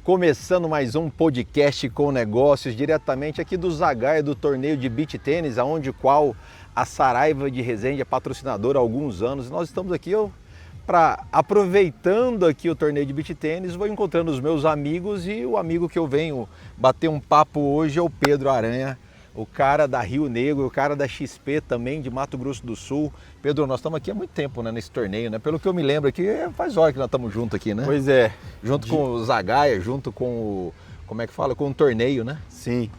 Começando mais um podcast com negócios, diretamente aqui do Zagaia, do torneio de beach tênis, onde qual a Saraiva de Resende é patrocinadora há alguns anos. Nós estamos aqui aproveitando aqui o torneio de beach tênis, vou encontrando os meus amigos e o amigo que eu venho bater um papo hoje é o Pedro Aranha, o cara da Rio Negro, o cara da XP também, de Mato Grosso do Sul. Pedro, nós estamos aqui há muito tempo, né, nesse torneio, né? Pelo que eu me lembro aqui, faz hora que nós estamos juntos aqui, né? Pois é. Junto com o Zagaia, junto com o, como é que fala? Com o torneio, né? Sim.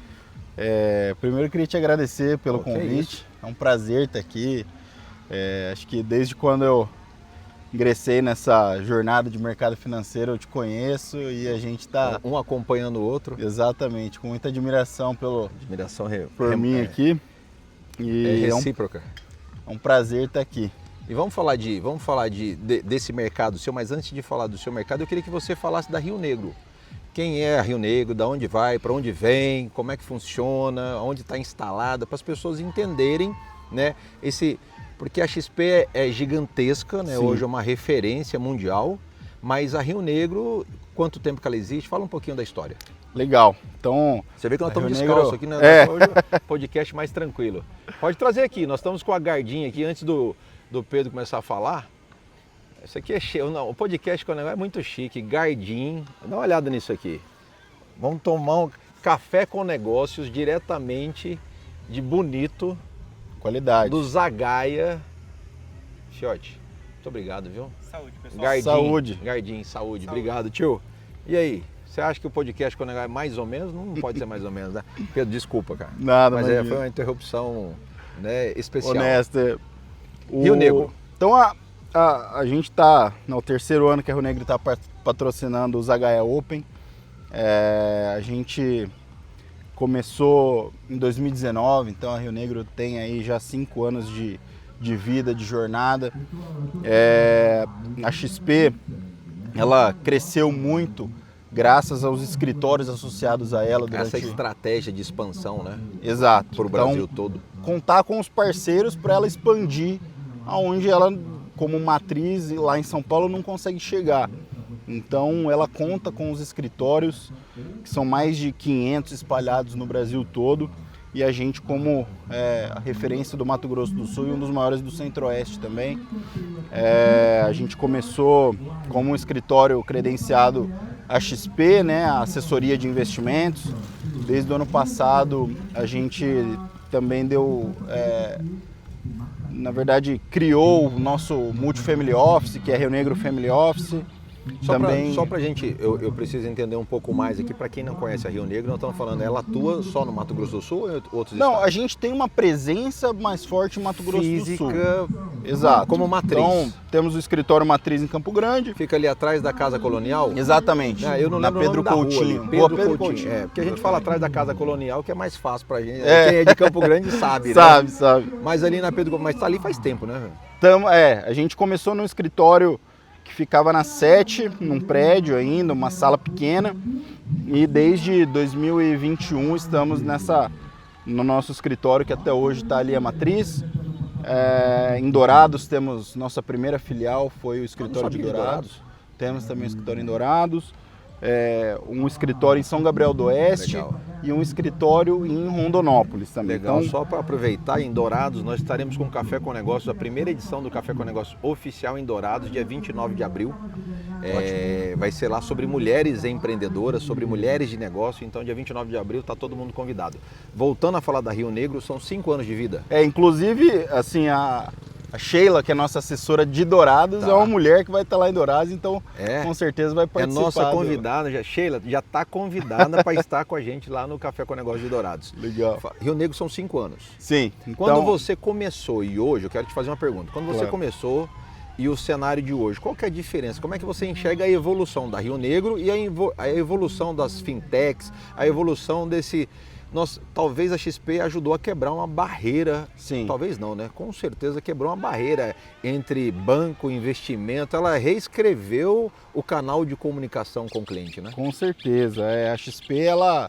Primeiro eu queria te agradecer pelo convite. É um prazer estar aqui. Acho que desde quando eu ingressei nessa jornada de mercado financeiro eu te conheço e a gente está... Um acompanhando o outro. Exatamente, com muita admiração por mim aqui. E é recíproca. É um prazer estar aqui. E vamos falar desse mercado seu, mas antes de falar do seu mercado, eu queria que você falasse da Rio Negro. Quem é a Rio Negro, da onde vai, para onde vem, como é que funciona, onde está instalada, para as pessoas entenderem, né, porque a XP é gigantesca, né? Hoje é uma referência mundial, mas a Rio Negro, quanto tempo que ela existe? Fala um pouquinho da história. Legal. Então, você vê que nós estamos descalços aqui, né? Hoje é um podcast mais tranquilo. Pode trazer aqui, nós estamos com a Gardinha aqui, antes do Pedro começar a falar. Isso aqui é cheio, não, o podcast com o negócio é muito chique, Gardinha, dá uma olhada nisso aqui. Vamos tomar um café com negócios diretamente de Bonito, qualidade, do Zagaia. Fiote, muito obrigado, viu? Saúde, pessoal. Gardinha, saúde. Gardinha, saúde. Obrigado, tio. E aí, você acha que o podcast com o negócio é mais ou menos? Não pode ser mais ou menos, né? Pedro, desculpa, cara. Nada, mas foi uma interrupção, né, especial. Honesta. Rio Negro. Então a gente está no terceiro ano que a Rio Negro está patrocinando o Zagaia Open. A gente começou em 2019, então a Rio Negro tem aí já 5 anos de vida, de jornada. A XP, ela cresceu muito graças aos escritórios associados a ela. Essa estratégia de expansão, né? Exato. Para o Brasil todo. Contar com os parceiros para ela expandir aonde ela, como matriz, lá em São Paulo, não consegue chegar. Então ela conta com os escritórios, que são mais de 500 espalhados no Brasil todo, e a gente como a referência do Mato Grosso do Sul e um dos maiores do Centro-Oeste também. A gente começou como um escritório credenciado a XP, né, a assessoria de investimentos. Desde o ano passado a gente também criou o nosso Multifamily Office, que é Rio Negro Family Office. Só pra gente, eu preciso entender um pouco mais aqui, para quem não conhece a Rio Negro, nós estamos falando, ela atua só no Mato Grosso do Sul ou em outros estados? Não, a gente tem uma presença mais forte em Mato Grosso do Sul. Exato. Como matriz. Então, temos o escritório matriz em Campo Grande. Fica ali atrás da Casa Colonial? Exatamente. Eu não lembro Pedro Coutinho. Pedro Coutinho. Porque a gente fala atrás da Casa Colonial, que é mais fácil pra gente. Quem é de Campo Grande sabe, né? Sabe. Mas ali na Pedro, mas tá ali faz tempo, né? A gente começou num escritório que ficava na 7, num prédio ainda, uma sala pequena, e desde 2021 estamos no nosso escritório, que até hoje está ali a matriz. Em Dourados temos nossa primeira filial, foi o escritório de Dourados. Temos também um escritório em Dourados, um escritório em São Gabriel do Oeste. Legal. E um escritório em Rondonópolis também. Legal, então, só para aproveitar, em Dourados nós estaremos com o Café com Negócios, a primeira edição do Café com Negócios oficial em Dourados, dia 29 de abril. Vai ser lá sobre mulheres empreendedoras, sobre mulheres de negócio, então dia 29 de abril está todo mundo convidado. Voltando a falar da Rio Negro, são 5 anos de vida. Inclusive, assim, a Sheila, que é nossa assessora de Dourados, é uma mulher que vai estar lá em Dourados, então com certeza vai participar. É nossa convidada, Sheila já está convidada para estar com a gente lá no Café com Negócios de Dourados. Legal. Rio Negro são 5 anos. Sim. Quando você começou, e hoje, eu quero te fazer uma pergunta, quando você começou e o cenário de hoje, qual que é a diferença? Como é que você enxerga a evolução da Rio Negro e a evolução das fintechs, a evolução desse... talvez a XP ajudou a quebrar uma barreira. Sim. Talvez não, né? Com certeza quebrou uma barreira entre banco e investimento. Ela reescreveu o canal de comunicação com o cliente, né? Com certeza. A XP, ela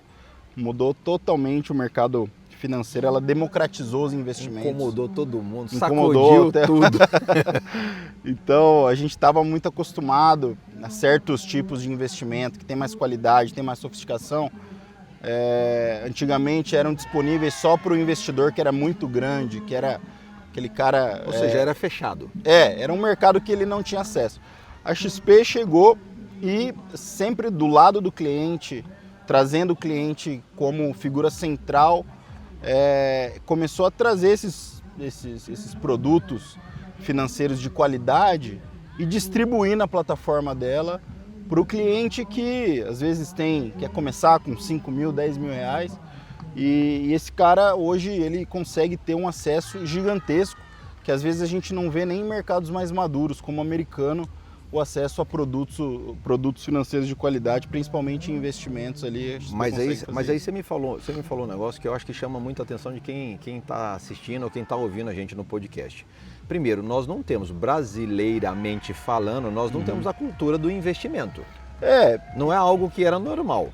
mudou totalmente o mercado financeiro, ela democratizou os investimentos. Incomodou todo mundo, sacudiu tudo. Então, a gente estava muito acostumado a certos tipos de investimento que tem mais qualidade, tem mais sofisticação, antigamente eram disponíveis só para o investidor que era muito grande, que era aquele cara... Ou seja, era fechado. Era um mercado que ele não tinha acesso. A XP chegou e sempre do lado do cliente, trazendo o cliente como figura central, começou a trazer esses produtos financeiros de qualidade e distribuir na plataforma dela para o cliente que às vezes quer começar com 5 mil, 10 mil reais, e esse cara hoje ele consegue ter um acesso gigantesco, que às vezes a gente não vê nem em mercados mais maduros, como o americano, o acesso a produtos financeiros de qualidade, principalmente em investimentos ali. Mas aí você me falou um negócio que eu acho que chama muita atenção de quem está assistindo ou quem está ouvindo a gente no podcast. Primeiro, nós não temos, brasileiramente falando, nós não temos a cultura do investimento. Não é algo que era normal.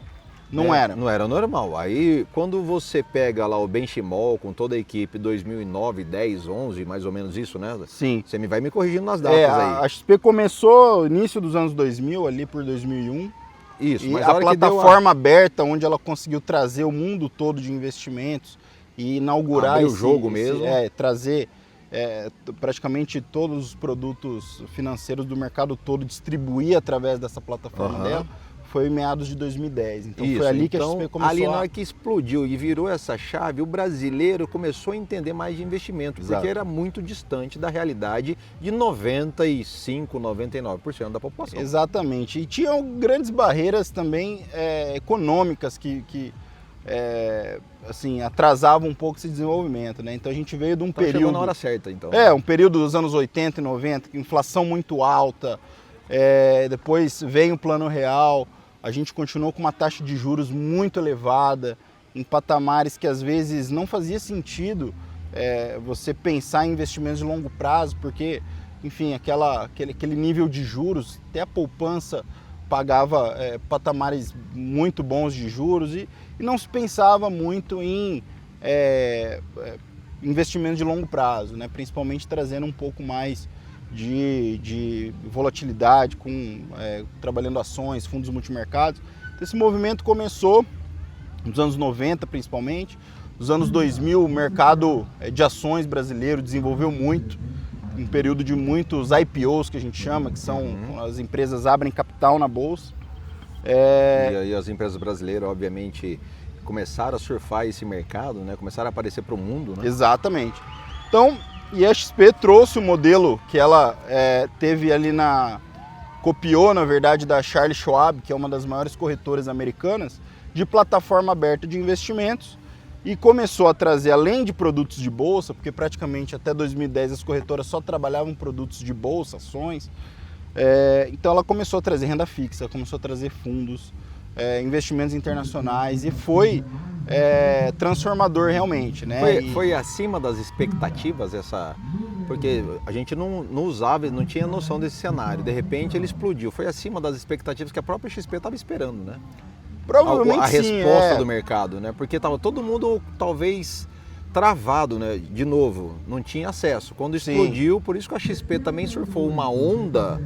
Não era. Não era normal. Aí, quando você pega lá o Benchimol com toda a equipe, 2009, 10, 11, mais ou menos isso, né? Sim. Você vai me corrigindo nas datas aí. A XP começou no início dos anos 2000, ali por 2001. Isso, e mas a plataforma aberta, onde ela conseguiu trazer o mundo todo de investimentos e inaugurar o jogo mesmo. Trazer praticamente todos os produtos financeiros do mercado todo, distribuir através dessa plataforma dela. Foi em meados de 2010, então foi ali que a XP começou. Ali na hora que explodiu e virou essa chave, o brasileiro começou a entender mais de investimento, porque era muito distante da realidade de 95, 99% da população. Exatamente, e tinham grandes barreiras também econômicas que assim, atrasavam um pouco esse desenvolvimento, né? Então a gente veio de um período... Chegou na hora certa, então. Um período dos anos 80 e 90, inflação muito alta, depois veio o Plano Real. A gente continuou com uma taxa de juros muito elevada, em patamares que às vezes não fazia sentido você pensar em investimentos de longo prazo, porque, enfim, aquele nível de juros, até a poupança pagava patamares muito bons de juros e não se pensava muito em investimentos de longo prazo, né? Principalmente trazendo um pouco mais de volatilidade, trabalhando ações, fundos multimercados. Então, esse movimento começou nos anos 90, principalmente. Nos anos 2000, o mercado de ações brasileiro desenvolveu muito, um período de muitos IPOs, que a gente chama, que são as empresas abrem capital na bolsa. E aí as empresas brasileiras, obviamente, começaram a surfar esse mercado, né? Começaram a aparecer para o mundo, né? Exatamente. Então, e a XP trouxe o modelo que ela teve ali copiou, na verdade, da Charles Schwab, que é uma das maiores corretoras americanas, de plataforma aberta de investimentos, e começou a trazer, além de produtos de bolsa, porque praticamente até 2010 as corretoras só trabalhavam produtos de bolsa, ações, então ela começou a trazer renda fixa, começou a trazer fundos, investimentos internacionais, e foi transformador realmente, né? Foi acima das expectativas porque a gente não usava, não tinha noção desse cenário. De repente ele explodiu. Foi acima das expectativas que a própria XP estava esperando, né? Provavelmente a sim, resposta do mercado, né? Porque estava todo mundo talvez travado, né? De novo, não tinha acesso. Quando explodiu, por isso que a XP também surfou uma onda,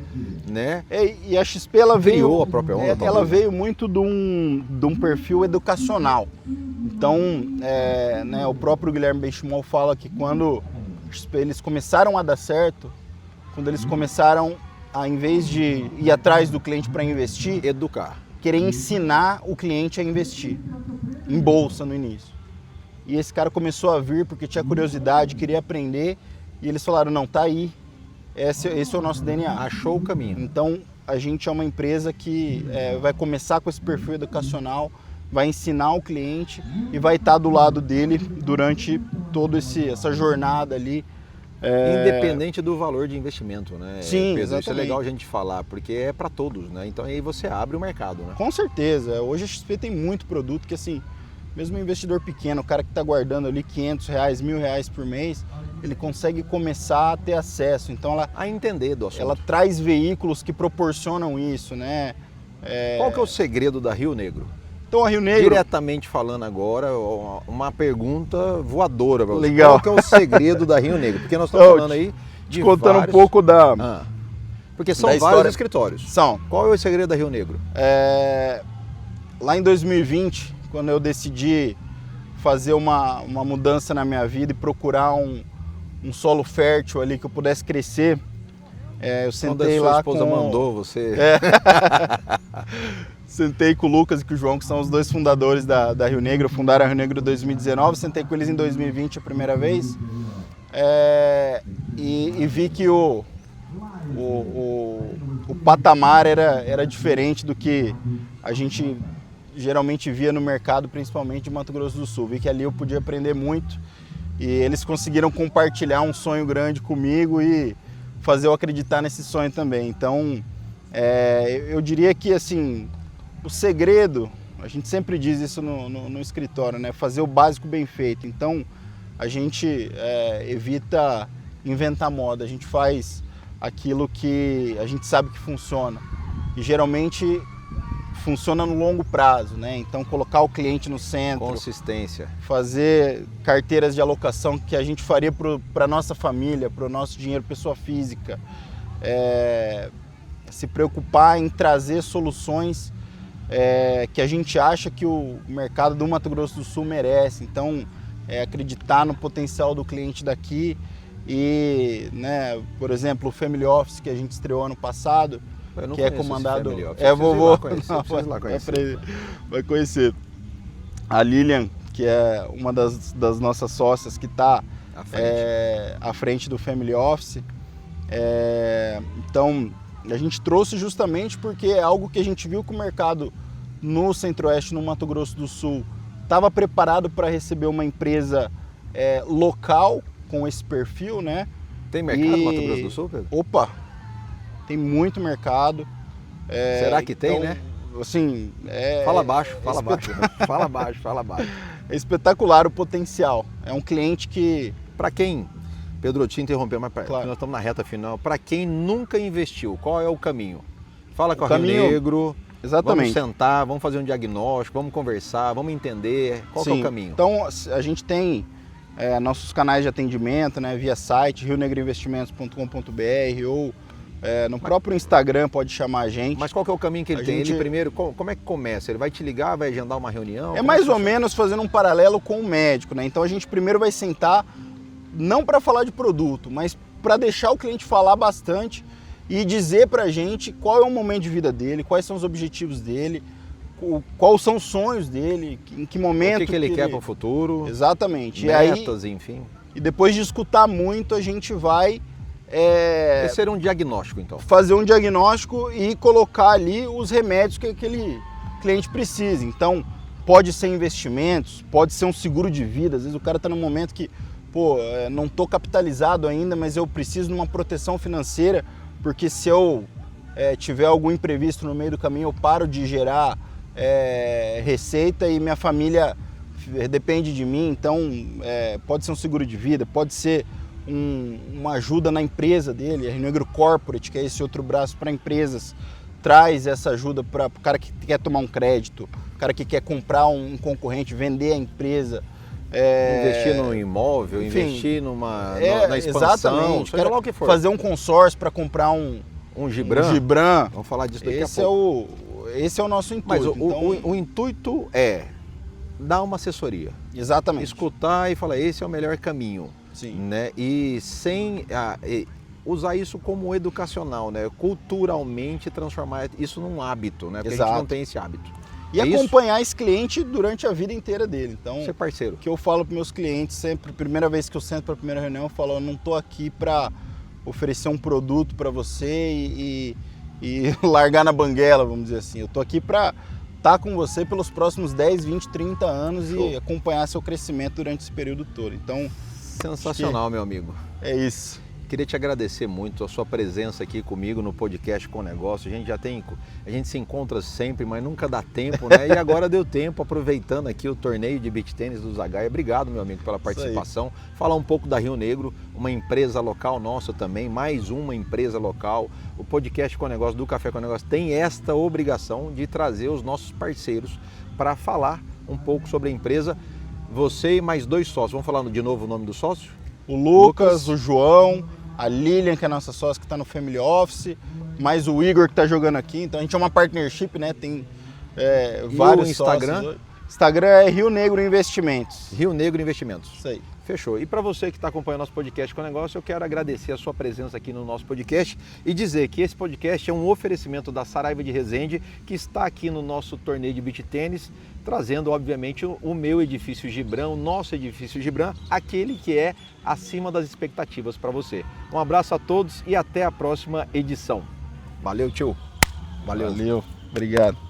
né? E a XP ela criou a própria onda. Ela veio muito de um perfil educacional. Então, né, o próprio Guilherme Benchimol fala que quando eles começaram a dar certo, quando eles começaram a, em vez de ir atrás do cliente para investir, querer ensinar o cliente a investir em bolsa no início. E esse cara começou a vir porque tinha curiosidade, queria aprender, e eles falaram, não, tá aí, esse é o nosso DNA. Achou o caminho. Então, a gente é uma empresa que vai começar com esse perfil educacional, vai ensinar o cliente e vai estar do lado dele durante toda essa jornada ali. Independente do valor de investimento, né? Sim, Pedro, exatamente. isso é legal a gente falar, porque é para todos, né? Então aí você abre o mercado, né? Com certeza. Hoje a XP tem muito produto que, assim, mesmo um investidor pequeno, o cara que está guardando ali R$500, R$1.000 por mês, ele consegue começar a ter acesso. Então a entender do assunto. Ela traz veículos que proporcionam isso, né? Qual que é o segredo da Rio Negro? Então a Rio Negro... Diretamente falando agora, uma pergunta voadora para você. Legal. Qual que é o segredo da Rio Negro? Porque nós estamos falando aí de contando vários... um pouco da Porque são da vários história. escritórios. São. Qual é o segredo da Rio Negro? Lá em 2020, quando eu decidi fazer uma mudança na minha vida e procurar um solo fértil ali que eu pudesse crescer, eu sentei Quando a sua lá esposa mandou você... Sentei com o Lucas e com o João, que são os dois fundadores da Rio Negro, fundaram a Rio Negro em 2019, sentei com eles em 2020 a primeira vez, e vi que o patamar era diferente do que a gente geralmente via no mercado, principalmente de Mato Grosso do Sul. Vi que ali eu podia aprender muito e eles conseguiram compartilhar um sonho grande comigo e fazer eu acreditar nesse sonho também. Então, eu diria que assim, o segredo, a gente sempre diz isso no escritório, né? Fazer o básico bem feito. Então, a gente evita inventar moda, a gente faz aquilo que a gente sabe que funciona. E geralmente funciona no longo prazo, né? Então, colocar o cliente no centro. Consistência. Fazer carteiras de alocação que a gente faria para a nossa família, para o nosso dinheiro, pessoa física. Se preocupar em trazer soluções que a gente acha que o mercado do Mato Grosso do Sul merece. Então, acreditar no potencial do cliente daqui e, né, por exemplo, o Family Office que a gente estreou ano passado, que é comandado... Vai conhecer. A Lilian, que é uma das nossas sócias que está à frente do Family Office. Então, a gente trouxe justamente porque é algo que a gente viu que o mercado no Centro-Oeste, no Mato Grosso do Sul, estava preparado para receber uma empresa local com esse perfil, né? Tem mercado no Mato Grosso do Sul, Pedro? Opa! Tem muito mercado. Será que tem, então, né? Assim, fala baixo. Fala baixo. É espetacular o potencial. É um cliente que... Para quem, Pedro, eu te interromper, mas claro, nós estamos na reta final. Para quem nunca investiu, qual é o caminho? Fala com a Rio Negro. Exatamente. Vamos sentar, vamos fazer um diagnóstico, vamos conversar, vamos entender qual que é o caminho. Então, a gente tem nossos canais de atendimento, né, via site, rionegroinvestimentos.com.br ou no próprio Instagram pode chamar a gente. Mas qual que é o caminho que ele tem? Ele primeiro, como é que começa? Ele vai te ligar, vai agendar uma reunião? Mais ou menos fazendo um paralelo com o médico, né? Então a gente primeiro vai sentar, não para falar de produto, mas para deixar o cliente falar bastante e dizer pra gente qual é o momento de vida dele, quais são os objetivos dele, quais são os sonhos dele, em que momento... O que ele quer para o futuro. Exatamente. Metas, enfim. E depois de escutar muito, a gente vai... Esse seria um diagnóstico, então. Fazer um diagnóstico e colocar ali os remédios que aquele cliente precisa. Então, pode ser investimentos, pode ser um seguro de vida. Às vezes o cara está num momento que, não estou capitalizado ainda, mas eu preciso de uma proteção financeira, porque se eu tiver algum imprevisto no meio do caminho, eu paro de gerar receita e minha família depende de mim. Então, pode ser um seguro de vida, pode ser uma ajuda na empresa dele. A Rio Negro Corporate, que é esse outro braço para empresas, traz essa ajuda para o cara que quer tomar um crédito, o cara que quer comprar um concorrente, vender a empresa. Investir num imóvel, enfim, investir na expansão, exatamente. Seja lá o que for. Fazer um consórcio para comprar um Gibran. Vamos falar disso daqui a pouco. Esse é o nosso intuito. Mas o intuito é dar uma assessoria. Exatamente. Escutar e falar, esse é o melhor caminho. Sim. Né? E sem usar isso como educacional, né? Culturalmente transformar isso num hábito, né? Porque a gente não tem esse hábito. E acompanhar esse cliente durante a vida inteira dele. Então, ser parceiro. O que eu falo para meus clientes sempre, primeira vez que eu sento para a primeira reunião, eu falo, eu não estou aqui para oferecer um produto para você e largar na banguela, vamos dizer assim. Eu estou aqui para estar com você pelos próximos 10, 20, 30 anos. Show. E acompanhar seu crescimento durante esse período todo. Então, sensacional, meu amigo. É isso. Queria te agradecer muito a sua presença aqui comigo no podcast Com Negócio. A gente se encontra sempre, mas nunca dá tempo, né? E agora deu tempo, aproveitando aqui o torneio de beach tênis do Zagaia. Obrigado, meu amigo, pela participação. Falar um pouco da Rio Negro, uma empresa local nossa também, mais uma empresa local. O podcast Com Negócio do Café Com Negócio tem esta obrigação de trazer os nossos parceiros para falar um pouco sobre a empresa. Você e mais 2 sócios. Vamos falar de novo o nome do sócio? O Lucas, o João, a Lilian, que é a nossa sócia, que está no Family Office, mais o Igor que tá jogando aqui. Então a gente é uma partnership, né? Tem vários o Instagram? sócios. Instagram é Rio Negro Investimentos. Rio Negro Investimentos. Isso aí. Fechou. E para você que está acompanhando nosso podcast com o negócio, eu quero agradecer a sua presença aqui no nosso podcast e dizer que esse podcast é um oferecimento da Saraiva de Resende, que está aqui no nosso torneio de beach tênis, trazendo, obviamente, o meu edifício Gibran, o nosso edifício Gibran, aquele que é acima das expectativas para você. Um abraço a todos e até a próxima edição. Valeu, tio. Valeu. Valeu. Obrigado.